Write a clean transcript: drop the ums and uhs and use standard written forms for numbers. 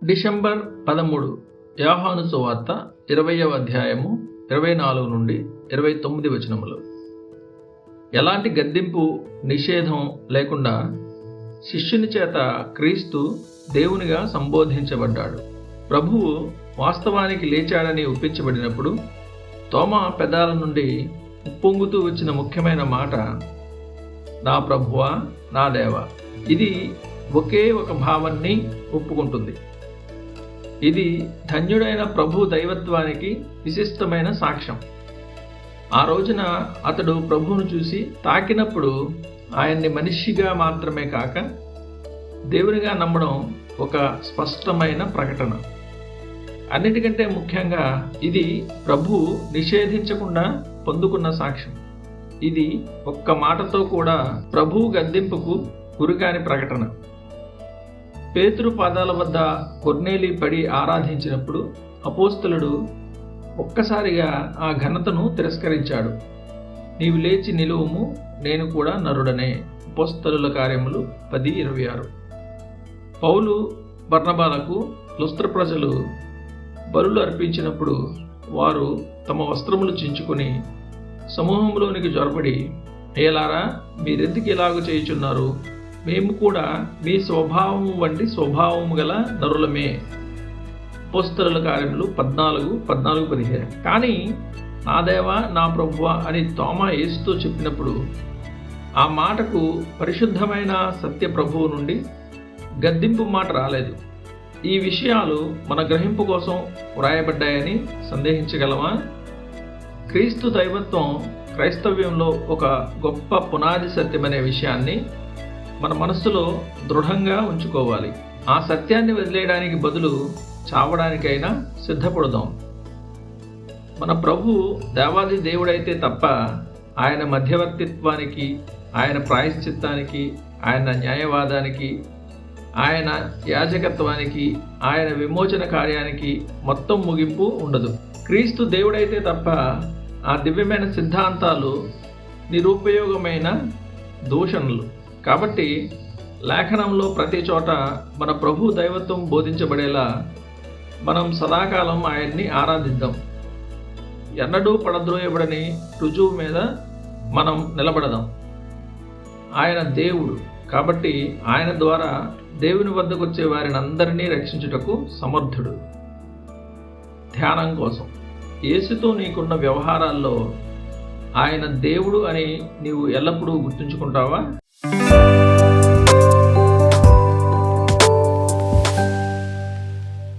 December 13 యోహాను సువార్త 20వ అధ్యాయము 24 నుండి 29 వచనములు. ఎలాంటి గద్దింపు నిషేధం లేకుండా శిష్యుని చేత క్రీస్తు దేవునిగా సంబోధించబడ్డాడు. ప్రభువు వాస్తవానికి లేచాడని ఒప్పించబడినప్పుడు తోమా పెదాల నుండి ఉప్పొంగుతూ వచ్చిన ముఖ్యమైన మాట, నా ప్రభువా, నా దేవా. ఇది ఒకే ఒక భావాన్ని ఒప్పుకుంటుంది. ఇది ధన్యుడైన ప్రభు దైవత్వానికి విశిష్టమైన సాక్ష్యం. ఆ రోజున అతడు ప్రభువును చూసి తాకినప్పుడు ఆయన్ని మనిషిగా మాత్రమే కాక దేవునిగా నమ్మడం ఒక స్పష్టమైన ప్రకటన. అన్నిటికంటే ముఖ్యంగా ఇది ప్రభువు నిషేధించకుండా పొందుకున్న సాక్ష్యం. ఇది ఒక్క మాటతో కూడా ప్రభువు గద్దింపుకు గురికాని ప్రకటన. పేతురు పాదాల వద్ద కొర్నేలి పడి ఆరాధించినప్పుడు అపోస్తలుడు ఒక్కసారిగా ఆ ఘనతను తిరస్కరించాడు. నీవు లేచి నిలువుము, నేను కూడా నరుడనే. అపోస్తలుల కార్యములు 10:26. పౌలు బర్నబాలకు లుస్త్ర ప్రజలు బలులు అర్పించినప్పుడు వారు తమ వస్త్రములు చించుకొని సమూహంలోనికి జొరబడి, ఏలారా, మీరెందుకు ఇలాగ చేయుచున్నారు? మేము కూడా మీ స్వభావము వంటి స్వభావము గల నరులమే. అపోస్తలుల కార్యములు 14:15. కానీ నా దేవా, నా ప్రభువా అని తోమా యేసుతో చెప్పినప్పుడు ఆ మాటకు పరిశుద్ధమైన సత్య ప్రభువు నుండి గద్దింపు మాట రాలేదు. ఈ విషయాలు మన గ్రహింపు కోసం వ్రాయబడ్డాయని సందేహించగలమా? క్రీస్తు దైవత్వం క్రైస్తవ్యంలో ఒక గొప్ప పునాది సత్యమనే విషయాన్ని మన మనస్సులో దృఢంగా ఉంచుకోవాలి. ఆ సత్యాన్ని వదిలేయడానికి బదులు చావడానికైనా సిద్ధపడదాం. మన ప్రభు దేవాది దేవుడైతే తప్ప ఆయన మధ్యవర్తిత్వానికి, ఆయన ప్రాయశ్చిత్తానికి, ఆయన న్యాయవాదానికి, ఆయన యాజకత్వానికి, ఆయన విమోచన కార్యానికి మొత్తం ముగింపు ఉండదు. క్రీస్తు దేవుడైతే తప్ప ఆ దివ్యమైన సిద్ధాంతాలు నిరుపయోగమైన దూషణలు. కాబట్టి లేఖనంలో ప్రతి చోట మన ప్రభు దైవత్వం బోధించబడేలా మనం సదాకాలం ఆయన్ని ఆరాధిద్దాం. ఎన్నడూ పడద్రోయబడని రుజువు మీద మనం నిలబడదాం. ఆయన దేవుడు కాబట్టి ఆయన ద్వారా దేవుని వద్దకు వచ్చే వారిని అందరినీ రక్షించుటకు సమర్థుడు. ధ్యానం కోసం యేసుతో నీకున్న వ్యవహారాల్లో ఆయన దేవుడు అని నీవు ఎల్లప్పుడూ గుర్తుంచుకుంటావా?